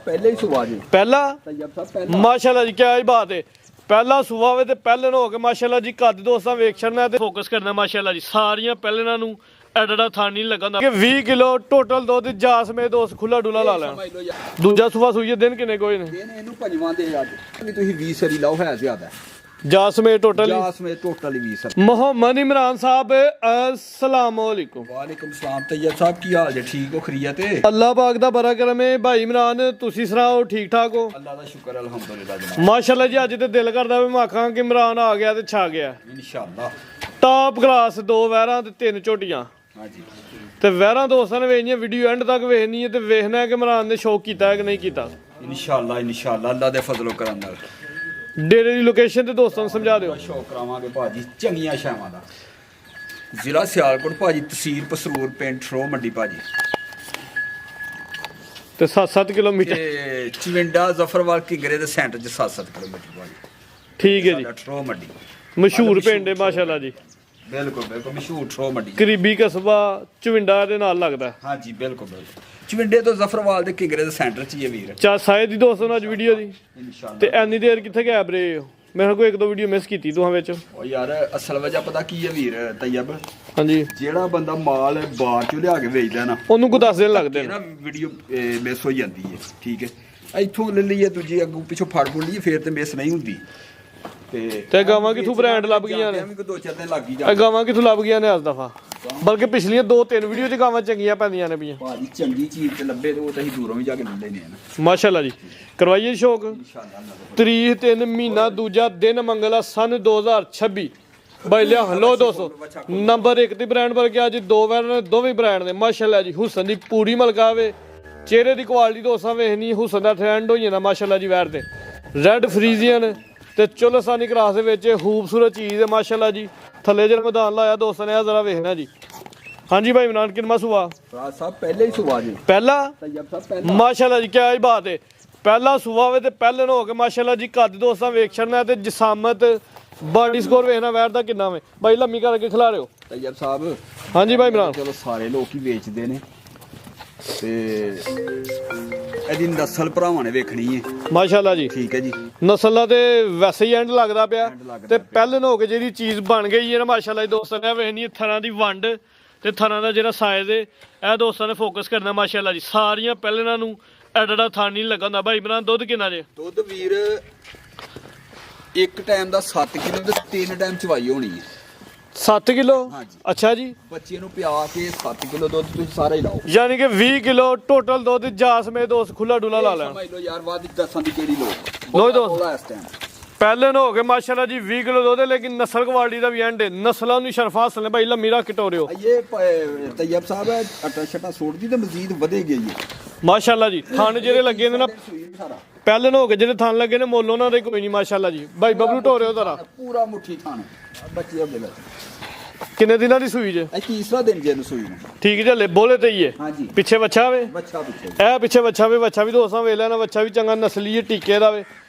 पहले ही सुबह जी पहला तैयब साहब पहला माशाल्लाह जी क्या ही बात है ਪਹਿਲਾ ਸੂਆ ਵੇ ਤੇ ਪਹਿਲੇ ਨੂੰ ਹੋ ਕੇ ਮਾਸ਼ਾਅੱਲਾ ਜੀ ਕੱਦ ਦੋਸਤਾਂ ਵੇਖ ਛੜਨਾ ਤੇ ਫੋਕਸ ਕਰਨਾ ਮਾਸ਼ਾਅੱਲਾ ਜੀ ਸਾਰੀਆਂ ਪਹਿਲੇਨਾਂ ਨੂੰ ਐਡਾ ਥਾਂ ਨਹੀਂ ਲੱਗਾ ਕਿ 20 ਕਿਲੋ ਟੋਟਲ ਦੁੱਧ ਜਾਸ ਮੇ ਦੋਸਤ ਖੁੱਲਾ ਡੁਲਾ ਲਾ ਲੈਣਾ ਦੂਜਾ ਸੂਆ ਸੂਈਏ ਦਿਨ ਕਿੰਨੇ ਕੋਈ ਨੇ ਇਹਨੂੰ ਪੰਜਵਾਂ ਦੇ ਅੱਜ ਵੀ ਤੁਸੀਂ 20 ਸਰੀ ਲਾਓ ਹੈ ਜ਼ਿਆਦਾ ਜਾਸਮੇ ਟੋਟਲ 20 ਸਰੀ मोहम्मद इमरान साहब अस्सलाम वालेकुम वालेकुम सलाम तैयब साहब की हाल जे ठीक हो खरीयत है अल्लाह पाक दा बड़ा करम है भाई इमरान तुसी सुनाओ ठीक ठाक हो अल्लाह दा शुक्र अल्हम्दुलिल्लाह जनाब माशाल्लाह जी अज ते दिल करदा वे मैं आखां कि इमरान आ गया ते छा गया इंशाअल्लाह टॉप क्लास दो वहरां ते तीन झोटियां हां जी ਤੇ ਵਹਿਰਾਂ ਦੋਸਤਾਂ ਨੇ ਵੇਖਣੀਆਂ ਵੀਡੀਓ ਐਂਡ ਤੱਕ ਵੇਖਣੀ ਹੈ ਤੇ ਵੇਖਣਾ ਹੈ ਕਿ ਇਮਰਾਨ ਨੇ ਸ਼ੌਕ ਕੀਤਾ ਹੈ ਕਿ ਨਹੀਂ ਕੀਤਾ इंशाअल्लाह अल्लाह दे फजलो करम नाल ਡੇਰੇ ਦੀ ਲੋਕੇਸ਼ਨ ਤੇ ਦੋਸਤਾਂ ਨੂੰ ਸਮਝਾ ਦਿਓ ਸ਼ੌਕ ਕਰਾਵਾਂਗੇ ਭਾਜੀ ਚੰਗੀਆਂ ਸ਼ਾਵਾਂ ਦਾ ਜ਼ਿਲ੍ਹਾ ਸਿਆਲਕੋਟ ਭਾਜੀ ਤਹਿਸੀਲ ਪਸਰੂਰ ਪਿੰਡ ਠਰੋ ਮੰਡੀ ਭਾਜੀ ਤੇ 7-7 ਕਿਲੋਮੀਟਰ ਤੇ ਚਵਿੰਡਾ ਜ਼ਫਰਵਾਲ ਕਿਗਰੇ ਦੇ ਸੈਂਟਰ 'ਚ 7-7 ਕਿਲੋਮੀਟਰ ਭਾਜੀ ਠੀਕ ਹੈ ਜੀ ਠਰੋ ਮੰਡੀ ਮਸ਼ਹੂਰ ਪਿੰਡ ਹੈ ਮਾਸ਼ਾਅੱਲਾ ਜੀ ਬਿਲਕੁਲ ਮਸ਼ਹੂਰ ਠਰੋ ਮੰਡੀ ਕਰੀਬੀ ਕਸਬਾ ਚਵਿੰਡਾ ਦੇ ਨਾਲ ਲੱਗਦਾ ਹਾਂਜੀ ਬਿਲਕੁਲ ਚਵਿੰਡੇ ਤੋਂ ਜ਼ਫਰਵਾਲ ਦੇ ਕਿਗਰੇ ਦੇ ਸੈਂਟਰ 'ਚ ਹੀ ਹੈ ਵੀਰ ਚਾ ਸਾਇਦ ਦੀ ਦੋਸਤਾਂ ਨੂੰ ਅੱਜ ਵੀਡੀਓ ਦੀ ਇਨਸ਼ਾਅੱਲਾ ਤੇ ਐਨੀ ਦੇਰ ਕਿੱਥੇ ਗਾਇਬ ਰਹੇ ਹੋ ਮੈਂ ਕੋਈ ਇੱਕ ਦੋ ਵੀਡੀਓ ਮਿਸ ਕੀਤੀ ਤੂੰ ਵਿੱਚ ਉਹ ਯਾਰ ਅਸਲ ਵਜ੍ਹਾ ਪਤਾ ਕੀ ਹੈ ਵੀਰ ਤੈਯਬ ਹਾਂਜੀ ਜਿਹੜਾ ਬੰਦਾ ਮਾਲ ਬਾਹਰ ਚੋਂ ਲਿਆ ਕੇ ਵੇਚਦਾ ਨਾ ਉਹਨੂੰ ਕੋ 10 ਦਿਨ ਲੱਗਦੇ ਨੇ ਨਾ ਵੀਡੀਓ ਮਿਸ ਹੋ ਜਾਂਦੀ ਹੈ ਠੀਕ ਹੈ ਇੱਥੋਂ ਲੈ ਲਈਏ ਦੂਜੀ ਅੱਗੋਂ ਪਿੱਛੋਂ ਫੜ ਲਈਏ ਫੇਰ ਤੇ ਮਿਸ ਨਹੀਂ ਹੁੰਦੀ ਤੇ ਗਾਵਾਂ ਕਿਥੋਂ ਬ੍ਰਾਂਡ ਲੱਭ ਗਈਆਂ ਨੇ ਦੋ ਚਾਰ ਦਿਨ ਲੱਗ ਹੀ ਇਹ ਗਾਵਾਂ ਕਿਥੋਂ ਲੱਭ ਗਈਆਂ ਨੇ ਅੱਜ ਦਫਾ ਬਲਕਿ ਪਿਛਲੀਆਂ 2-3 ਵੀਡੀਓ 'ਚ ਗਾਵਾਂ ਚੰਗੀਆਂ ਪੈਂਦੀਆਂ ਨੇ ਪਈਆਂ ਭਾਜੀ ਚੰਗੀ ਚੀਜ਼ ਤੇ ਲੱਭੇ ਤੇ ਉਹ ਤਾਂ ਅਸੀਂ ਦੂਰੋਂ ਵੀ ਜਾ ਕੇ ਲੈ ਲੈਨੇ ਆ ਨਾ ਮਾਸ਼ਾਅੱਲਾ ਜੀ ਕਰਵਾਈਏ ਸ਼ੌਕ ਤਰੀਕ 3 ਮਹੀਨਾ ਦੂਜਾ ਦਿਨ ਮੰਗਲਾ ਸਨ 2026 ਬਾਈ ਲਿਆ ਹਲੋ ਦੋਸਤੋ ਨੰਬਰ 1 ਤੇ ਬ੍ਰਾਂਡ ਪਰ ਗਿਆ ਜੀ ਦੋ ਵਾਰ ਨੇ ਦੋਵੇਂ ਬ੍ਰਾਂਡ ਨੇ ਮਾਸ਼ਾਅੱਲਾ ਜੀ ਹੁਸਨ ਦੀ ਪੂਰੀ ਮਲਕਾਵੇ ਚਿਹਰੇ ਦੀ ਕੁਆਲਿਟੀ ਦੋਸਤਾਂ ਵੇਖਣੀ ਹੁਸਨ ਦਾ ਟ੍ਰੈਂਡ ਹੋ ਜਾਂਦਾ ਮਾਸ਼ਾਅੱਲਾ ਜੀ ਵੈਰ ਤੇ ਰੈੱਡ ਫਰੀਜ਼ੀਅਨ ਤੇ ਚੁਲਸਾਨੀ ਕਰਾਸ ਦੇ ਵਿੱਚ ਖੂਬਸੂਰਤ ਚੀਜ਼ ਹੈ ਮਾਸ਼ਾਅੱਲਾ ਜੀ ਥੱਲੇ ਜਿਹੜਾ ਮੈਦਾਨ ਲਾਇਆ ਦੋਸਤਾਂ ਨੇ ਆ ਜ਼ਰਾ ਵੇਖਣਾ ਜੀ ਹਾਂਜੀ ਭਾਈ ਇਮਰਾਨ ਕਿੰਨਾ ਸੁਆ ਰਾਜ ਸਾਹਿਬ ਪਹਿਲੇ ਹੀ ਸੁਬਾ ਜੀ ਪਹਿਲਾ ਤੈਯਬ ਸਾਹਿਬ ਪਹਿਲਾ ਮਾਸ਼ਾਅੱਲਾ ਜੀ ਕੀ ਬਾਤ ਹੈ ਪਹਿਲਾ ਸੁਆ ਵੇ ਤੇ ਪਹਿਲੇ ਨੂੰ ਹੋ ਕੇ ਮਾਸ਼ਾਅੱਲਾ ਜੀ ਕੱਦ ਦੋਸਤਾਂ ਵੇਖ ਛੜਨਾ ਤੇ ਜਸਾਮਤ ਬਾਡੀ ਸਕੋਰ ਵੇਖਣਾ ਵੈਰ ਦਾ ਕਿੰਨਾ ਵੇ ਭਾਈ ਲੰਮੀ ਕਰਕੇ ਖਿਲਾ ਰਿਓ ਤੈਯਬ ਸਾਹਿਬ ਹਾਂਜੀ ਭਾਈ ਇਮਰਾਨ ਚਲੋ ਸਾਰੇ ਲੋਕ ਹੀ ਵੇਚਦੇ ਨੇ ਤੇ ਇਹਦੀ ਨਸਲ ਭਰਾਵਾਂ ਨੇ ਵੇਖਣੀ ਹੈ ਮਾਸ਼ਾਅੱਲਾ ਜੀ ਠੀਕ ਹੈ ਜੀ ਨਸਲਾਂ ਤੇ ਵੈਸੇ ਹੀ ਐਂਡ ਲੱਗਦਾ ਪਿਆ ਤੇ ਪਹਿਲੇ ਨੂੰ ਹੋ ਕੇ ਜਿਹੜੀ ਚੀਜ਼ ਬਣ ਗਈ ਹੈ ਨਾ ਮਾਸ਼ਾਅੱਲਾ ਜੀ ਦੋਸਤਾਂ ਨੇ ਵੇਖਣੀ ਥਣਾ ਦੀ ਵੰਡ ਤੇ ਥਣਾ ਦਾ ਜਿਹੜਾ ਸਾਈਜ਼ ਹੈ ਇਹ ਦੋਸਤਾਂ ਨੇ ਫੋਕਸ ਕਰਨਾ ਮਾਸ਼ਾਅੱਲਾ ਜੀ ਸਾਰੀਆਂ ਪਹਿਲੇਨਾਂ ਨੂੰ ਐਡਾ ਥਾਂ ਨਹੀਂ ਲੱਗਾ ਹੁੰਦਾ ਭਾਈ ਬਣਾ ਦੁੱਧ ਕਿੰਨਾ ਜੇ ਦੁੱਧ ਵੀਰ ਇੱਕ ਟਾਈਮ ਦਾ 7 ਕਿਲੋ ਤੇ 3 ਟਾਈਮ ਚਵਾਈ ਹੋਣੀ ਹੈ 7 ਕਿਲੋ ਹਾਂਜੀ ਅੱਛਾ ਜੀ ਬੱਚੇ ਨੂੰ ਪਿਆ ਕੇ 7 ਕਿਲੋ ਦੁੱਧ ਤੁਸੀਂ ਸਾਰਾ ਹੀ ਲਾਓ ਯਾਨੀ ਕਿ 20 ਕਿਲੋ ਟੋਟਲ ਦੁੱਧ ਜਾਸਮੇ ਦੋਸਤ ਖੁੱਲਾ ਡੁਲਾ ਲਾ ਲੈਣਾ ਸਮਝ ਲਓ ਯਾਰ ਵਾਦੀ ਦੱਸਾਂ ਦੀ ਕਿਹੜੀ ਲੋਕ ਲੋ ਦੋਸਤ ਬੋਲਾ ਇਸ ਟਾਈਮ ਪਹਿਲੇ ਨੂੰ ਹੋ ਕੇ ਮਾਸ਼ਾਅੱਲਾ ਜੀ 20 ਕਿਲੋ ਦੁੱਧ ਲੇਕਿਨ ਨਸਲ ਕੁਆਲਿਟੀ ਦਾ ਵੀ ਐਂਡ ਹੈ ਨਸਲਾਂ ਨੂੰ ਸ਼ਰਫਾ ਹਸਨ ਭਾਈ ਲੰਮੀ ਰੱਖ ਟੋਰਿਓ ਇਹ ਤੈਯਬ ਸਾਹਿਬ ਅਟਾ ਛਟਾ ਛੋੜਦੀ ਤੇ ਮਜ਼ੀਦ ਵਧੇ ਗਈ ਹੈ ਮਾਸ਼ਾਅੱਲਾ ਜੀ ਥਣ ਜਿਹੜੇ ਲੱਗੇ ਨੇ ਨਾ ਪਹਿਲੇ ਨੂੰ ਹੋ ਕੇ ਜਿਹੜੇ ਥਣ ਲੱਗੇ ਨੇ ਮੁੱਲ ਉਹਨਾਂ ਦੇ ਕੋਈ ਨਹੀਂ ਮਾਸ਼ਾਅੱਲਾ ਜੀ ਭਾਈ ਬਬਲੂ ਟੋਰਿਓ ਜ਼ਰਾ ਪੂਰਾ ਮੁੱਠੀ ਥਾਣ ਬੱਚੇ ਅੱਗੇ ਕਿੰਨੇ ਦਿਨਾਂ ਦੀ ਸੂਈ ਜੇ ਇਹ ਤੀਸਰਾ ਦਿਨ ਜੇ ਨੂੰ ਸੂਈ ਨੂੰ ਠੀਕ ਜੇ ਬੋਲੇ ਤੇ ਹੀ ਹੈ ਹਾਂਜੀ ਪਿੱਛੇ ਬੱਚਾ ਵੇ ਬੱਚਾ ਪਿੱਛੇ ਇਹ ਪਿੱਛੇ ਬੱਚਾ ਵੇ ਬੱਚਾ ਵੀ ਦੋਸਤਾਂ ਵੇਖ ਲੈਣਾ ਬੱਚਾ ਵੀ ਚੰਗਾ ਨਸਲੀ ਹੈ ਟੀਕੇ ਦਾ ਵੇ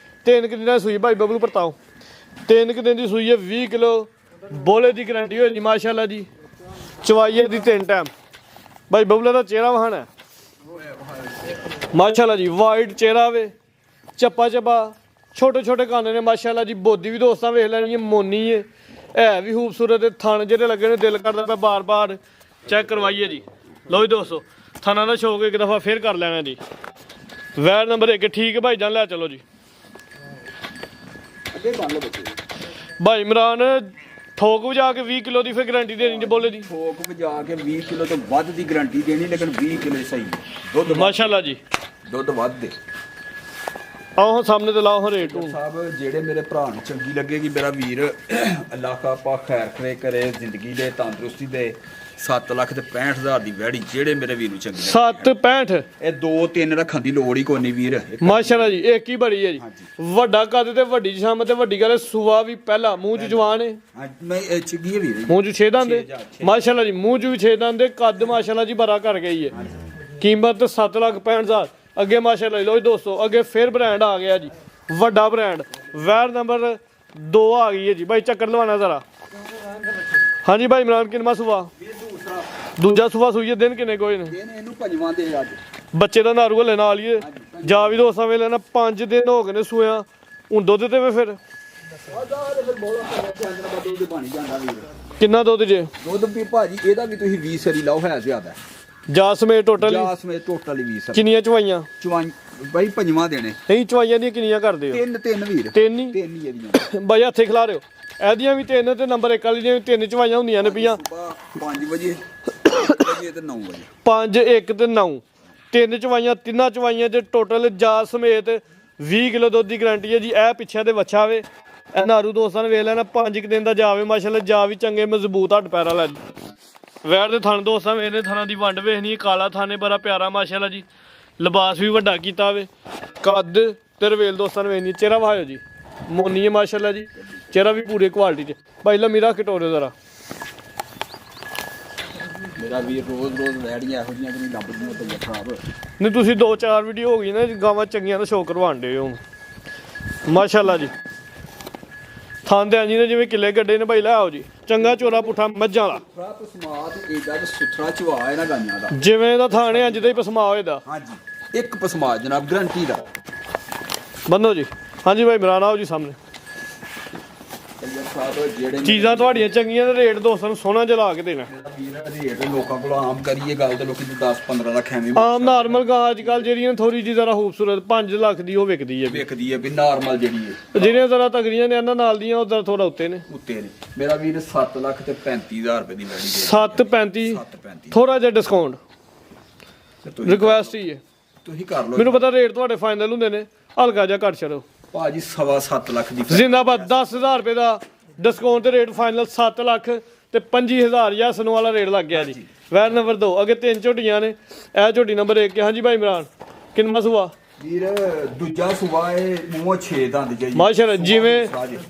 3 ਦਿਨਾਂ ਦੀ ਸੂਈ ਭਾਈ ਬਬਲੂ ਪਰਤਾਓ 3 ਦਿਨ ਦੀ ਸੂਈ ਹੈ 20 ਕਿਲੋ ਬੋਲੇ ਦੀ ਗਰੰਟੀ ਹੋਈ ਜੀ ਮਾਸ਼ਾਅੱਲਾ ਜੀ ਚਵਾਈਏ ਦੀ 3 ਟਾਈਮ ਭਾਈ ਬਬਲੂ ਦਾ ਚਿਹਰਾ ਵਹਾਣਾ ਮਾਸ਼ਾਅੱਲਾ ਜੀ ਵਾਈਟ ਚਿਹਰਾ ਵੇ ਚੱਪਾ ਛੋਟੇ ਛੋਟੇ ਕੰਨ ਨੇ ਮਾਸ਼ਾਅੱਲਾ ਜੀ ਬੋਦੀ ਵੀ ਦੋਸਤਾਂ ਵੇਖ ਲੈਣੀ ਹੈ ਮੋਨੀ ਹੈ ਵੀ ਖੂਬਸੂਰਤ ਥਣ ਜਿਹੜੇ ਲੱਗੇ ਨੇ ਦਿਲ ਕਰਦਾ ਪਿਆ ਬਾਰ-ਬਾਰ ਚੈੱਕ ਕਰਵਾਈਏ ਜੀ ਲਓ ਜੀ ਦੋਸਤੋ ਥਾਣਾ ਦਾ ਸ਼ੌਕ ਇੱਕ ਦਫਾ ਫੇਰ ਕਰ ਲੈਣਾ ਜੀ ਵੈਰ ਨੰਬਰ 1 ਠੀਕ ਹੈ ਭਾਈ ਜਾਨ ਲੈ ਚਲੋ ਜੀ ਅੱਗੇ ਕਰ ਲਓ ਬੱਚੇ ਭਾਈ ਇਮਰਾਨ ਠੋਕ ਵਜਾ ਕੇ 20 ਕਿਲੋ ਦੀ ਫਿਰ ਗਾਰੰਟੀ ਦੇਣੀ ਜੇ ਬੋਲੇ ਦੀ ਠੋਕ ਵਜਾ ਕੇ 20 ਕਿਲੋ ਤੋਂ ਵੱਧ ਦੀ ਗਾਰੰਟੀ ਦੇਣੀ ਲੇਕਿਨ 20 ਕਿਲੋ ਸਹੀ ਦੁੱਧ ਮਾਸ਼ਾਅੱਲਾ ਜੀ ਦੁੱਧ ਵੱਧ ਦੇ ਆਓ ਸਾਹਮਣੇ ਤੇ ਲਾਓ ਰੇਟ ਨੂੰ ਸਾਹਿਬ ਜਿਹੜੇ ਮੇਰੇ ਭਰਾ ਨੂੰ ਚੰਗੀ ਲੱਗੇਗੀ ਮੇਰਾ ਵੀਰ ਅੱਲਾਹ ਕਾ ਪਾ ਖੈਰ ਕਰੇ ਜ਼ਿੰਦਗੀ ਦੇ ਤੰਦਰੁਸਤੀ ਦੇ 7 ਲੱਖ ਤੇ 65,000 ਦੀ ਵੈੜੀ ਜਿਹੜੇ ਮੇਰੇ ਵੀਰ ਨੂੰ ਚੰਗੀ 765 ਇਹ 2-3 ਰੱਖਣ ਦੀ ਲੋੜ ਹੀ ਕੋਈ ਨਹੀਂ ਵੀਰ ਮਾਸ਼ਾਅੱਲਾ ਜੀ ਇੱਕ ਹੀ ਬੜੀ ਹੈ ਜੀ ਵੱਡਾ ਕੱਦ ਤੇ ਵੱਡੀ ਸ਼ਾਮ ਤੇ ਵੱਡੀ ਗੱਲ ਸੁਆ ਵੀ ਪਹਿਲਾ ਮੂੰਹ ਚ ਜਵਾਨ ਹੈ ਮੈਂ ਇਹ ਚੰਗੀ ਵੀਰ ਮੂੰਹ ਚ 6 ਦੰਦ ਮਾਸ਼ਾਅੱਲਾ ਜੀ ਮੂੰਹ ਚ ਵੀ 6 ਦੰਦ ਕੱਦ ਮਾਸ਼ਾਅੱਲਾ ਜੀ ਬੜਾ ਕਰ ਗਈ ਹੈ ਕੀਮਤ 7,65,000 ਅੱਗੇ ਮਾਸ਼ਾਅੱਲਾ ਲੋ ਜੀ ਦੋਸਤੋ ਅੱਗੇ ਫਿਰ ਬ੍ਰਾਂਡ ਆ ਗਿਆ ਜੀ ਵੱਡਾ ਬ੍ਰਾਂਡ ਵੈਰ ਨੰਬਰ 2 ਆ ਗਈ ਹੈ ਜੀ ਭਾਈ ਚੱਕਰ ਲਵਾਣਾ ਜ਼ਰਾ ਹਾਂਜੀ ਭਾਈ ਇਮਰਾਨ ਕਿੰਨਾ ਸੁਆ ਦੂਜਾ ਸੁਆ ਸੂਈਏ ਦਿਨ ਕਿੰਨੇ ਕੋਈ ਨੇ ਇਹਨੂੰ ਪੰਜਵਾਂ ਦੇ ਅੱਜ ਬੱਚੇ ਦਾ ਨਾਰੂ ਹਲੇ ਨਾਲ ਹੀ ਜਾ ਵੀ ਦੋਸਤਾਂ ਵੇਲੇ ਨਾ 5 ਦਿਨ ਹੋ ਗਏ ਨੇ ਸੂਇਆ ਹੁਣ ਦੁੱਧ ਤੇ ਵੇ ਫਿਰ ਆਦਾ ਫਿਰ ਬੋਲਾ ਕਰਦੇ ਅੰਦਰ ਬਦਲ ਦੇ ਬਣ ਜਾਂਦਾ ਵੀਰ ਕਿੰਨਾ ਦੁੱਧ ਜੇ ਦੁੱਧ ਵੀ ਭਾਜੀ ਇਹਦਾ ਵੀ ਤੁਸੀਂ 20 ਸਰੀ ਲਾਓ ਹੈ ਜ਼ਿਆਦਾ ਜਾ ਸਮੇਤ ਟੋਟਲ ਜਾ ਸਮੇਤ ਟੋਟਲ 20 ਸਰੀ ਕਿੰਨੀਆਂ ਚਵਾਈਆਂ ਚਵਾਈ ਬਾਈ ਪੰਜਵਾਂ ਦੇਣੇ ਨਹੀਂ ਚਵਾਈਆਂ ਦੀਆਂ ਕਿੰਨੀਆਂ ਕਰਦੇ ਹੋ ਤਿੰਨ ਵੀਰ ਤਿੰਨ ਹੀ ਤਿੰਨ ਹੀ ਇਹਦੀਆਂ ਬਾਈ ਹੱਥੇ ਖਿਲਾ ਰਿਓ ਇਹਦੀਆਂ ਵੀ ਤਿੰਨ ਤੇ ਨੰਬਰ 1 ਵਾਲੀ ਦੀਆਂ ਵੀ ਤਿੰਨ ਚਵਾਈਆਂ ਹੁੰਦੀਆਂ ਨੇ ਪਈਆਂ 5 ਵਜੇ ਤੇ 9 ਵਜੇ 5 1 ਤੇ 9 ਤਿੰਨ ਚਵਾਈਆਂ ਤਿੰਨਾਂ ਚਵਾਈਆਂ ਚ ਟੋਟਲ ਜਾ ਸਮੇਤ 20 ਕਿਲੋ ਦੁੱਧ ਦੀ ਗਾਰੰਟੀ ਹੈ ਜੀ ਇਹ ਪਿੱਛੇ ਦੇ ਵੱਛਾ ਵੇ ਇਹ ਨਾਰੂ ਦੋਸਤਾਂ ਨੇ ਵੇਖ ਲੈਣਾ 5 ਦਿਨ ਦਾ ਜਾਵੇ ਮਾਸ਼ਾਅੱਲਾ ਜਾ ਵੀ ਚੰਗੇ ਮਜ਼ਬੂਤ ਹੱਡ ਪੈਰਾ ਲੈ ਵੈਰ ਦੇ ਥਣ ਦੋਸਤਾਂ ਵੇਖਦੇ ਥਣਾਂ ਦੀ ਵੰਡ ਵੇਖਣੀ ਕਾਲਾ ਥਾਨੇ ਬੜਾ ਪਿਆਰਾ ਮਾਸ਼ਾਅੱਲਾ ਜੀ ਲਿਬਾਸ ਵੀ ਵੱਡਾ ਕੀਤਾ ਵੇ ਕੱਦ ਤੇ ਰਵੇਲ ਦੋਸਤਾਂ ਨੇ ਵੇਖਣੀ ਚਿਹਰਾ ਵਹਾਇਓ ਜੀ ਮੋਨੀ ਹੈ ਮਾਸ਼ਾਅੱਲਾ ਜੀ ਚਿਹਰਾ ਵੀ ਪੂਰੇ ਕੁਆਲਿਟੀ ਚ ਭਾਈ ਲਾ ਮੇਰਾ ਕਟੋਰੇ ਜ਼ਰਾ ਮੇਰਾ ਵੀਰ ਰੋਜ਼ ਵੈੜੀਆਂ ਇਹੋ ਜਿਹੀਆਂ ਕਿ ਲੱਭਦੀਆਂ ਪਈਆਂ ਖਰਾਬ ਨਹੀਂ ਤੁਸੀਂ 2-4 ਵੀਡੀਓ ਹੋ ਗਈ ਨਾ ਗਾਵਾਂ ਚੰਗੀਆਂ ਦਾ ਸ਼ੌਕ ਕਰਵਾਉਣ ਦੇ ਹੋ ਮਾਸ਼ਾਅੱਲਾ ਜੀ ਥਾਂਦੇ ਜੀ ਨੇ ਜਿਵੇਂ ਕਿੱਲੇ ਗੱਡੇ ਨੇ ਭਾਈ ਲੈ ਆਓ ਜੀ ਚੰਗਾ ਚੋਰਾ ਪੁੱਠਾ ਮੱਝਾਂ ਵਾਲਾ ਖਰਾਬ ਸਮਾਦ ਏਡਾ ਕਿ ਸੁਥਰਾ ਚਵਾ ਹੈ ਨਾ ਗਾਈਆਂ ਦਾ ਜਿਵੇਂ ਦਾ ਥਾਣੇ ਅੱਜ ਦਾ ਹੀ ਪਸਮਾ ਹੋਏਦਾ ਹਾਂਜੀ ਇੱਕ ਪਸਮਾਦ ਜਨਾਬ ਗਰੰਟੀ ਦਾ ਬੰਨੋ ਜੀ ਹਾਂਜੀ ਭਾਈ ਇਮਰਾਨ ਆਓ ਜੀ ਸਾਹਮਣੇ ਜਿਹੜੇ ਚੀਜ਼ਾਂ ਤੁਹਾਡੀਆਂ ਚੰਗੀਆਂ ਤੇ ਰੇਟ ਦੋਸਤਾਂ ਨੂੰ ਸੋਹਣਾ ਜਲਾ ਕੇ ਦੇਣਾ ਵੀਰ ਰੇਟ ਲੋਕਾਂ ਕੋਲ ਆਮ ਕਰੀਏ ਗੱਲ ਤੇ ਲੋਕੀ 10-15 ਲੱਖ ਐਵੇਂ ਆਮ ਨਾਰਮਲ ਗਾਂ ਅੱਜ ਕੱਲ ਜਿਹੜੀਆਂ ਥੋੜੀ ਜਿਹੀ ਜ਼ਰਾ ਖੂਬਸੂਰਤ 5 ਲੱਖ ਦੀ ਉਹ ਵਿਕਦੀ ਹੈ ਵਿਕਦੀ ਹੈ ਵੀ ਨਾਰਮਲ ਜਿਹੜੀ ਹੈ ਜਿਹੜੀਆਂ ਜ਼ਰਾ ਤਗੜੀਆਂ ਨੇ ਇਹਨਾਂ ਨਾਲ ਦੀਆਂ ਉਧਰ ਥੋੜਾ ਉੱਤੇ ਨੇ ਉੱਤੇ ਨੇ ਮੇਰਾ ਵੀਰ 7 ਲੱਖ ਤੇ 35000 ਰੁਪਏ ਦੀ ਵੈਲੀ ਦੇ 7.35 7.35 ਥੋੜਾ ਜਿਹਾ ਡਿਸਕਾਊਂਟ ਰਿਕੁਐਸਟ ਹੀ ਹੈ ਤੁਸੀਂ ਕਰ ਲਓ ਮੈਨੂੰ ਪਤਾ ਰੇਟ ਤੁਹਾਡੇ ਫਾਈਨਲ ਹੁੰਦੇ ਨੇ ਹਲਕਾ ਜਿਹਾ ਘੱਟ ਛੱਡੋ ਭਾਜੀ 7.25 ਲੱਖ ਦੀ ਜ਼ਿੰਦਾਬਾਦ 10000 ਰੁਪਏ ਦਾ ਡਿਸਕਾਊਂਟ ਤੇ ਰੇਟ ਫਾਈਨਲ 7 ਲੱਖ ਤੇ 25000 ਜਾਂ ਸਨੋ ਵਾਲਾ ਰੇਟ ਲੱਗ ਗਿਆ ਜੀ ਵੈਰ ਨੰਬਰ 2 ਅੱਗੇ 3 ਝੋਟੀਆਂ ਨੇ ਇਹ ਝੋਟੀ ਨੰਬਰ 1 ਹਾਂਜੀ ਭਾਈ ਇਮਰਾਨ ਕਿੰਨਾ ਸੂਆ ਵੀਰ ਦੂਜਾ ਸੂਆ ਇਹ ਮੂੰਹੋਂ 6 ਦੰਦ ਜੀ ਮਾਸ਼ਾਅੱਲਾ ਜਿਵੇਂ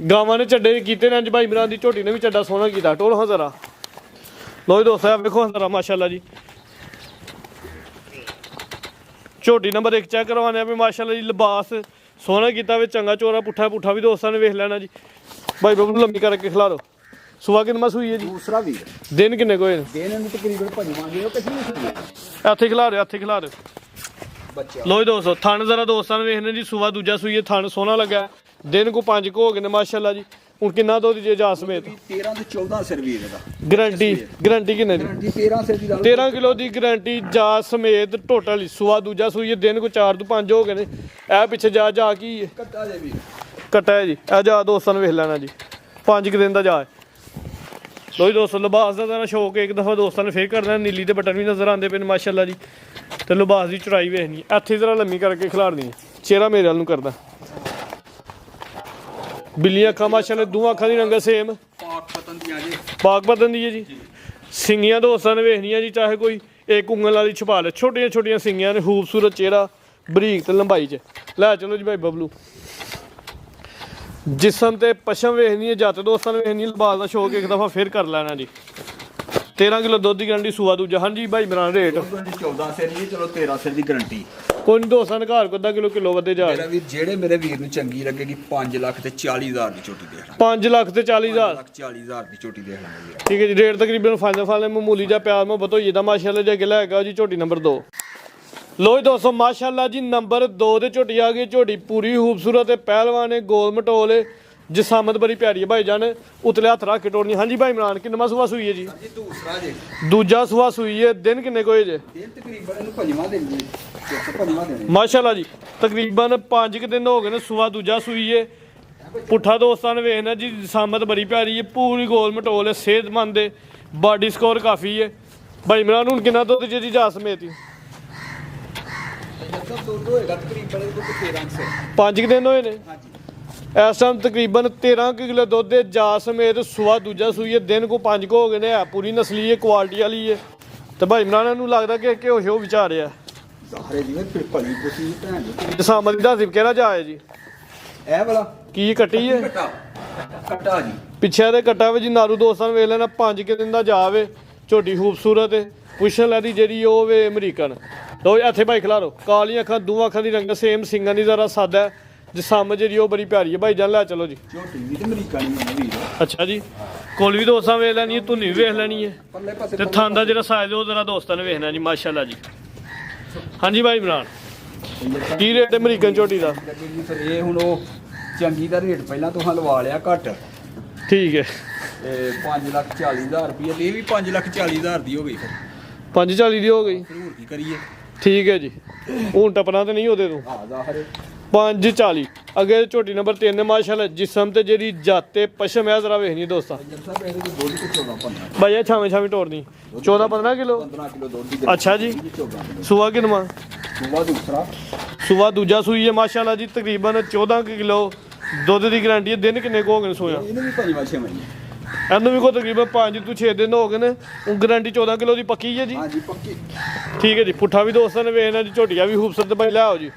ਗਾਵਾਂ ਨੇ ਚੱਡੇ ਕੀਤੇ ਨੇ ਅੱਜ ਭਾਈ ਇਮਰਾਨ ਦੀ ਝੋਟੀ ਨੇ ਵੀ ਚੱਡਾ ਸੋਹਣਾ ਕੀਤਾ ਟੋਲ ਹਾਂ ਜ਼ਰਾ ਲੋ ਜੀ ਦੋਸਤੋ ਵੇਖੋ ਜ਼ਰਾ ਮਾਸ਼ਾਅੱਲਾ ਜੀ ਝੋਟੀ ਨੰਬਰ 1 ਚੈੱਕ ਕਰਵਾਉਣੇ ਆ ਵੀ ਮਾਸ਼ਾਅੱਲਾ ਜੀ ਲਿਬਾਸ ਸੋਹਣਾ ਕੀਤਾ ਵੇ ਚੰਗਾ ਚੋਰਾ ਪੁੱਠਾ ਵੀ ਦੋਸਤਾਂ ਨੇ ਵੇਖ ਲੈਣਾ ਜੀ ਭਾਈ ਬੱਬੂ ਲੰਮੀ ਕਰਕੇ ਖਿਲਾ ਦੋ ਸੁਆ ਕਿੰਨਾ ਸੂਈ ਹੈ ਜੀ ਦੂਸਰਾ ਵੀਰ ਦਿਨ ਕਿੰਨੇ ਕੋਈ ਨੇ ਦਿਨ ਨੂੰ ਤਕਰੀਬਨ ਭੰਜਵਾਂਗੇ ਉਹ ਕਿੰਨੀ ਸੂਈ ਇੱਥੇ ਖਿਲਾ ਦਿਓ ਬੱਚਾ ਲੋ ਜੀ ਦੋਸਤੋ ਥਣ ਜ਼ਰਾ ਦੋਸਤਾਂ ਨੇ ਵੇਖਣੇ ਜੀ ਸੂਆ ਦੂਜਾ ਸੂਈ ਹੈ ਥਣ ਸੋਹਣਾ ਲੱਗਾ ਦਿਨ ਕੋ 5 ਹੋ ਗਏ ਨੇ ਮਾਸ਼ਾਅੱਲਾ ਜੀ ਹੁਣ ਕਿੰਨਾ ਦੁੱਧ ਜੇ ਜਾ ਸਮੇਤ 13 ਤੇ 14 ਸਿਰ ਵੀਰ ਇਹਦਾ ਗਾਰੰਟੀ ਕਿੰਨੇ ਦੀ ਗਾਰੰਟੀ 13 ਸਿਰ ਦੀ 13 ਕਿਲੋ ਦੀ ਗਾਰੰਟੀ ਜਾ ਸਮੇਤ ਟੋਟਲ ਸੂਆ ਦੂਜਾ ਸੂਈ ਹੈ ਦਿਨ ਕੋ 4 ਤੋਂ 5 ਹੋ ਗਏ ਨੇ ਇਹ ਪਿੱਛੇ ਜਾ ਕੀ ਹੈ ਕੱਟਾ ਜੇ ਵੀਰ ਕੱਟਾ ਹੈ ਜੀ ਇਹ ਜਾ ਦੋਸਤਾਂ ਨੂੰ ਵੇਖ ਲੈਣਾ ਜੀ 5 ਦਿਨ ਦਾ ਜਾ ਹੈ ਲੋ ਜੀ ਦੋਸਤੋ ਲਿਬਾਸ ਦਾ ਤਾਂ ਸ਼ੌਕ ਇੱਕ ਦਫਾ ਦੋਸਤਾਂ ਨੇ ਫੇਰ ਕਰਨਾ ਨੀਲੀ ਦੇ ਬਟਨ ਵੀ ਨਜ਼ਰ ਆਉਂਦੇ ਪਏ ਨੇ ਮਾਸ਼ਾਅੱਲਾ ਜੀ ਤੇ ਲਿਬਾਸ ਦੀ ਚੜਾਈ ਵੇਖਣੀ ਇੱਥੇ ਜ਼ਰਾ ਲੰਮੀ ਕਰਕੇ ਖਿਲਾਰਨੀ ਹੈ ਚਿਹਰਾ ਮੇਰੇ ਵੱਲ ਨੂੰ ਕਰਦਾ ਬਿੱਲੀਆਂ ਅੱਖਾਂ ਮਾਸ਼ਾਅੱਲਾ ਦੋਵਾਂ ਅੱਖਾਂ ਦੀ ਰੰਗ ਸੇਮ ਪਾਕ ਪਤਨ ਦੀ ਹੈ ਜੀ ਸਿੰਗੀਆਂ ਦੋਸਤਾਂ ਨੇ ਵੇਖਣੀਆਂ ਜੀ ਚਾਹੇ ਕੋਈ ਇੱਕ ਉਂਗਲ ਵਾਲੀ ਛਪਾ ਲੈ ਛੋਟੀਆਂ ਸਿੰਗੀਆਂ ਨੇ ਖੂਬਸੂਰਤ ਚਿਹਰਾ ਬਰੀਕ ਤੇ ਲੰਬਾਈ 'ਚ ਲੈ ਚਲੋ ਜੀ ਭਾਈ ਬਬਲੂ ਜਿਸਮ ਤੇ ਪਸ਼ਮ ਵੇਖਣੀ ਹੈ ਜੱਤ ਦੋਸਤਾਂ ਨੇ ਵੇਖਣੀ ਲਿਬਾਸ ਦਾ ਸ਼ੌਕ ਇੱਕ ਦਫਾ ਫੇਰ ਕਰ ਲੈਣਾ ਜੀ 13 ਕਿਲੋ ਦੁੱਧ ਦੀ ਗਾਰੰਟੀ ਸੂਆ ਦੂਜਾ ਹਾਂਜੀ ਭਾਈ ਇਮਰਾਨ ਰੇਟ 14 ਸਿਰ ਜੀ ਚਲੋ 13 ਸਿਰ ਦੀ ਗਾਰੰਟੀ ਕੋਈ ਨਹੀਂ ਦੋਸਤਾਂ ਨੇ ਘਰ ਕੋਦਾ ਕਿਲੋ ਵੱਧੇ ਜਾ ਮੇਰਾ ਵੀਰ ਜਿਹੜੇ ਮੇਰੇ ਵੀਰ ਨੂੰ ਚੰਗੀ ਲੱਗੇਗੀ 5 ਲੱਖ ਤੇ 40000 ਦੀ ਝੋਟੀ ਦੇਖ ਲਾਂ 5 ਲੱਖ ਤੇ 40000 40000 ਦੀ ਝੋਟੀ ਦੇਖ ਲਾਂਗੇ ਠੀਕ ਹੈ ਜੀ ਰੇਟ ਤਕਰੀਬਨ ਫਾਈਨਲ ਮਾਮੂਲੀ ਜਿਹਾ ਪਿਆਰ ਮੁਹੱਬਤ ਹੋਈ ਦਾ ਮਾਸ਼ਾਅੱਲਾ ਜੇ ਅਗਲਾ ਹੈਗਾ ਜੀ ਝੋਟੀ ਨੰਬਰ 2 ਲੋ ਜੀ ਦੋਸਤੋ ਮਾਸ਼ਾਅੱਲਾ ਜੀ ਨੰਬਰ 2 ਦੇ ਝੋਟੀ ਆ ਗਈ ਝੋਟੀ ਪੂਰੀ ਖੂਬਸੂਰਤ ਹੈ ਪਹਿਲਵਾਨ ਹੈ ਗੋਲ ਮਟੋਲ ਜਸਾਮਤ ਬੜੀ ਪਿਆਰੀ ਹੈ ਭਾਈ ਜਾਨ ਉਤਲੇ ਹੱਥ ਰੱਖ ਕੇ ਟੋੜਨੀ ਹਾਂਜੀ ਭਾਈ ਇਮਰਾਨ ਕਿੰਨਾ ਸੂਆ ਸੂਈ ਹੈ ਜੀ ਦੂਸਰਾ ਜੇ ਦੂਜਾ ਸੂਆ ਸੂਈ ਹੈ ਦਿਨ ਕਿੰਨੇ ਕੋਏ ਜੇ ਦਿਨ ਤਕਰੀਬਨ ਇਹਨੂੰ ਪੰਜਵਾਂ ਦਿਨ ਜੀ ਪੰਜਵਾਂ ਦਿਨ ਮਾਸ਼ਾਅੱਲਾ ਜੀ ਤਕਰੀਬਨ 5 ਦਿਨ ਹੋ ਗਏ ਨੇ ਸੂਆ ਦੂਜਾ ਸੂਈ ਹੈ ਪੁੱਠਾ ਦੋਸਤਾਂ ਨੇ ਵੇਖਣਾ ਜੀ ਜਸਾਮਤ ਬੜੀ ਪਿਆਰੀ ਹੈ ਪੂਰੀ ਗੋਲ ਮਟੋਲ ਹੈ ਸਿਹਤਮੰਦ ਹੈ ਬਾਡੀ ਸਕੋਰ ਕਾਫੀ ਹੈ ਭਾਈ ਇਮਰਾਨ ਹੁਣ ਕਿੰਨਾ ਦੁੱਧ ਜੀ ਜਾ ਸਮੇਤ 5 ਦਿਨ ਹੋਏ ਨੇ ਇਸ ਟਾਈਮ ਤਕਰੀਬਨ 13 ਕਿਲੋ ਦੁੱਧ ਦੇ ਜਾ ਸਮੇਤ ਸੂਆ ਦੂਜਾ ਸੂਈ ਹੈ ਦਿਨ ਕੋ 5 ਹੋ ਗਏ ਨੇ ਹੈ ਪੂਰੀ ਨਸਲੀ ਹੈ ਕੁਆਲਿਟੀ ਵਾਲੀ ਹੈ ਤੇ ਭਾਈ ਇਮਰਾਨ ਨੂੰ ਲੱਗਦਾ ਕਿ ਘਿਓ ਵਿਚਾਰਿਆ ਜ਼ਾਹਰੇ ਜਿਵੇਂ ਫਿਰ ਭਲੀ ਪੁੱਤੀ ਭੈਣ ਜੀ ਜਸਾਮਤ ਦਾ ਸਿਪ ਕਿਹੜਾ ਜਾਇਆ ਜੀ ਇਹ ਵਾਲਾ ਕੀ ਕੱਟੀ ਹੈ ਕੱਟਾ ਜੀ ਪਿੱਛੇ ਦੇ ਕੱਟਾ ਵਿੱਚ ਜੀ ਨਾਰੂ ਦੋਸਤਾਂ ਨੂੰ ਵੇਖ ਲੈਣਾ 5 ਦਿਨ ਦਾ ਜਾਵੇ ਝੋਟੀ ਖੂਬਸੂਰਤ ਹੈ ਪੁੱਛਣ ਲੈਦੀ ਜਿਹੜੀ ਉਹ ਵੇ ਅਮਰੀਕਨ ਲੋ ਇੱਥੇ ਭਾਈ ਖਿਲਾਰੋ ਕਾਲੀਆਂ ਅੱਖਾਂ ਦੋਵਾਂ ਅੱਖਾਂ ਦੀ ਰੰਗ ਸੇਮ ਸਿੰਗਾਂ ਦੀ ਜ਼ਰਾ ਸਾਦਾ ਜਸਾਮ ਜਿਹੜੀ ਉਹ ਬੜੀ ਪਿਆਰੀ ਹੈ ਭਾਈ ਜਾਨ ਲੈ ਚਲੋ ਜੀ ਝੋਟੀ ਵੀ ਤੇ ਅਮਰੀਕਨ ਹੀ ਵੀਰ ਅੱਛਾ ਜੀ ਕੋਲ ਵੀ ਦੋਸਤਾਂ ਵੇਖ ਲੈਣੀ ਹੈ ਧੁੰਨੀ ਵੀ ਵੇਖ ਲੈਣੀ ਹੈ ਪੱਲੇ ਪਾਸੇ ਤੇ ਥਾਂ ਦਾ ਜਿਹੜਾ ਸਾਈਜ਼ ਉਹ ਜ਼ਰਾ ਦੋਸਤਾਂ ਨੇ ਵੇਖਣਾ ਜੀ ਮਾਸ਼ਾਅੱਲਾ ਜੀ ਹਾਂਜੀ ਭਾਈ ਇਮਰਾਨ ਕੀ ਰੇਟ ਹੈ ਅਮਰੀਕਨ ਝੋਟੀ ਦਾ? ਲੱਗੇਗੀ ਫਿਰ ਇਹ ਹੁਣ ਉਹ ਚੰਗੀ ਦਾ ਰੇਟ ਪਹਿਲਾਂ ਤੋਂ ਲਵਾ ਲਿਆ ਘੱਟ, ਠੀਕ ਹੈ, ਤੇ 5,40,000 ਰੁਪਏ ਤੇ ਇਹ ਵੀ 5,40,000 ਦੀ ਹੋ ਗਈ ਫਿਰ 540 ਦੀ ਹੋ ਗਈ। ਫਿਰ ਹੋਰ ਕੀ ਕਰੀਏ? ਠੀਕ ਹੈ ਜੀ, ਹੁਣ ਟੱਪਣਾ ਤੇ ਨਹੀਂ ਉਹਦੇ ਤੋਂ। ਆ ਜ਼ਾਹਰ 540 ਅੱਗੇ ਝੋਟੀ ਨੰਬਰ 3 ਮਾਸ਼ਾਅੱਲਾ ਜਿਸਮ ਤੇ ਜਿਹੜੀ ਜਾਤੇ ਪਸ਼ਮ ਹੈ ਜ਼ਰਾ ਵੇਖਣੀ ਦੋਸਤਾਂ। ਜਦ ਸਾਹਿਬ ਇਹਦੇ ਕੋਲ ਦੁੱਧ ਤੇ 14-15 ਭਾਈ ਇਹ ਛਾਵੇਂ ਤੋੜਨੀ 14-15 ਕਿਲੋ। 15 ਕਿਲੋ ਦੁੱਧ ਦੀ ਅੱਛਾ ਜੀ, 14 ਕਿਲੋ ਸੂਆ ਕਿਨਵਾ? ਸੂਆ ਦੂਸਰਾ ਸੂਆ ਦੂਜਾ ਸੂਈ ਹੈ ਮਾਸ਼ਾਅੱਲਾ ਜੀ, ਤਕਰੀਬਨ 14 ਕਿਲੋ ਦੁੱਧ ਦੀ ਗਾਰੰਟੀ ਹੈ। ਦਿਨ ਕਿੰਨੇ ਕੁ ਹੋ ਗਏ ਨੇ ਸੋਇਆ? ਇਹਨੂੰ ਵੀ 5-6 ਮਹੀਨੇ ਇਹਨੂੰ ਵੀ ਕੋਈ ਤਕਰੀਬਨ 5 ਤੋਂ 6 ਦਿਨ ਹੋ ਗਏ ਨੇ। ਉਹ ਗਾਰੰਟੀ 14 ਕਿਲੋ ਦੀ ਪੱਕੀ ਹੈ ਜੀ। ਹਾਂਜੀ ਪੱਕੀ। ਠੀਕ ਹੈ ਜੀ, ਪੁੱਠਾ ਵੀ ਦੋਸਤਾਂ ਨੇ ਵੇਖਣਾ ਜੀ, ਝੋਟੀਆਂ ਵੀ ਖੂਬਸੂਰਤ ਭਾਈ ਲਿਆਓ ਜੀ।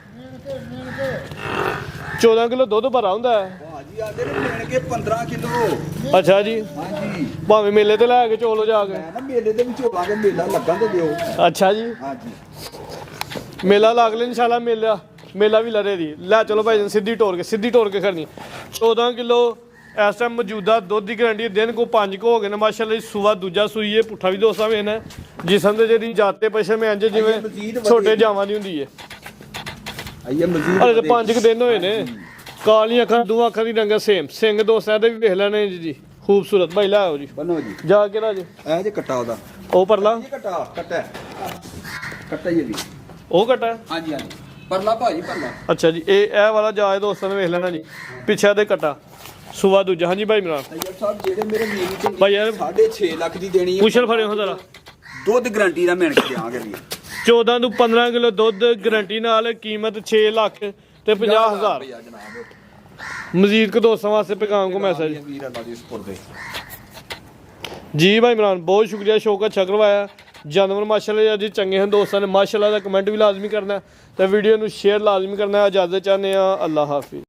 14 ਕਿਲੋ ਦੁੱਧ ਭਰਾ ਹੁੰਦਾ ਹੈ ਭਾਜੀ ਆਦੇ ਨੇ ਲੈਣਗੇ 15 ਕਿਲੋ। ਅੱਛਾ ਜੀ, ਹਾਂਜੀ ਭਾਵੇਂ ਮੇਲੇ ਤੇ ਲੈ ਕੇ ਚੋਲੋ ਜਾ ਕੇ। ਮੈਂ ਨਾ ਮੇਲੇ ਦੇ ਵਿੱਚ ਹੋਵਾਂਗੇ, ਮੇਲਾ ਲੱਗਣ ਤੇ ਦਿਓ। ਅੱਛਾ ਜੀ, ਹਾਂਜੀ ਮੇਲਾ ਲੱਗ ਲੈ ਇਨਸ਼ਾਅੱਲਾ। ਮੇਲਾ ਵੀ ਲੜੇ ਦੀ ਲੈ ਚਲੋ ਭਾਈ ਜਾਨ, ਸਿੱਧੀ ਟੋਰ ਕੇ ਕਰਨੀ। 14 ਕਿਲੋ ਇਸ ਟਾਈਮ ਮੌਜੂਦਾ ਦੁੱਧ ਦੀ ਗਾਰੰਟੀ। ਦਿਨ ਕੋ 5 ਕੋ ਹੋ ਗਏ ਨੇ ਮਾਸ਼ਾਅੱਲਾ ਜੀ। ਸੂਆ ਦੂਜਾ ਸੂਈ ਹੈ, ਪੁੱਠਾ ਵੀ ਦੋਸਤਾਂ ਵੇਖਣਾ ਜਿਸਮ ਦੇ ਜਿਹੜੀ ਜਾਤੇ ਪਛੇ ਮੈਂ ਇੰਜ ਜਿਵੇਂ ਛੋਟੇ ਜਾਵਾਂ ਦੀ ਹੁੰਦੀ ਹੈ। ਆਈਏ ਮਜ਼ੀਦ ਹਲੇ ਤਾਂ 5 ਕੁ ਦਿਨ ਹੋਏ ਨੇ। ਕਾਲੀਆਂ ਅੱਖਾਂ, ਦੋ ਅੱਖਾਂ ਦੀ ਰੰਗਤ ਸੇਮ। ਸਿੰਘ ਦੋਸਤਾਂ ਇਹਦੇ ਵੀ ਵੇਖ ਲੈਣੇ ਜੀ, ਖੂਬਸੂਰਤ ਭਾਈ ਲੈ ਆਓ ਜੀ। ਬਨੋ ਜੀ ਜਾ ਕੇ ਰਾਜ ਇਹ ਜੇ ਕੱਟਾ ਉਹਦਾ, ਉਹ ਪਰਲਾ, ਇਹ ਕੱਟਾ ਹੀ ਵੀ। ਉਹ ਕਟਾ। ਹਾਂਜੀ ਹਾਂਜੀ ਪਰਲਾ ਭਾਜੀ ਪਰਲਾ। ਅੱਛਾ ਜੀ, ਇਹ ਵਾਲਾ ਜਾਏ ਦੋਸਤਾਂ ਨੇ ਵੇਖ ਲੈਣਾ ਜੀ, ਪਿੱਛੇ ਦੇ ਕਟਾ ਸੂਆ ਦੂਜਾ। ਹਾਂਜੀ ਭਾਈ ਮੇਰਾ ਅਯਰ ਸਾਹਿਬ ਜਿਹੜੇ ਮੇਰੇ ਵੀਰ ਚ ਭਾਈ ਯਾਰ 6.5 ਲੱਖ ਦੀ ਦੇਣੀ ਹੈ, ਪੁੱਛਲ ਫੜਿਓ ਜ਼ਰਾ। ਦੁੱਧ ਗਰੰਟੀ ਦਾ ਮਿਣ ਕੇ ਦਿਆਂਗੇ ਵੀ। 14 ਤੋਂ 15 ਕਿਲੋ ਦੁੱਧ ਗਾਰੰਟੀ ਨਾਲ, ਕੀਮਤ 6 ਲੱਖ ਤੇ 50,000। ਰੁਪਇਆ ਜਨਾਬ। ਮਜ਼ੀਦ ਕੋ ਦੋਸਤਾਂ ਵਾਸਤੇ ਪੈਗਾਮ ਕੋ ਮੈਸੇਜ ਵੀਰ ਅੱਲਾ ਦੀ ਸਪੁਰਦ ਹੈ। ਜੀ ਭਾਈ ਇਮਰਾਨ, ਬਹੁਤ ਸ਼ੁਕਰੀਆ, ਸ਼ੌਕ ਅੱਛਾ ਕਰਵਾਇਆ। ਜਾਨਵਰ ਮਾਸ਼ਾਅੱਲਾ ਜੀ ਚੰਗੇ ਹਨ ਦੋਸਤਾਂ ਨੇ ਮਾਸ਼ਾਅੱਲਾ ਦਾ ਕਮੈਂਟ ਵੀ ਲਾਜ਼ਮੀ ਕਰਨਾ ਤੇ ਵੀਡੀਓ ਨੂੰ ਸ਼ੇਅਰ ਲਾਜ਼ਮੀ ਕਰਨਾ। ਇਜਾਜ਼ਤ ਚਾਹੁੰਦੇ ਆ, ਅੱਲਾ ਹਾਫਿਜ਼।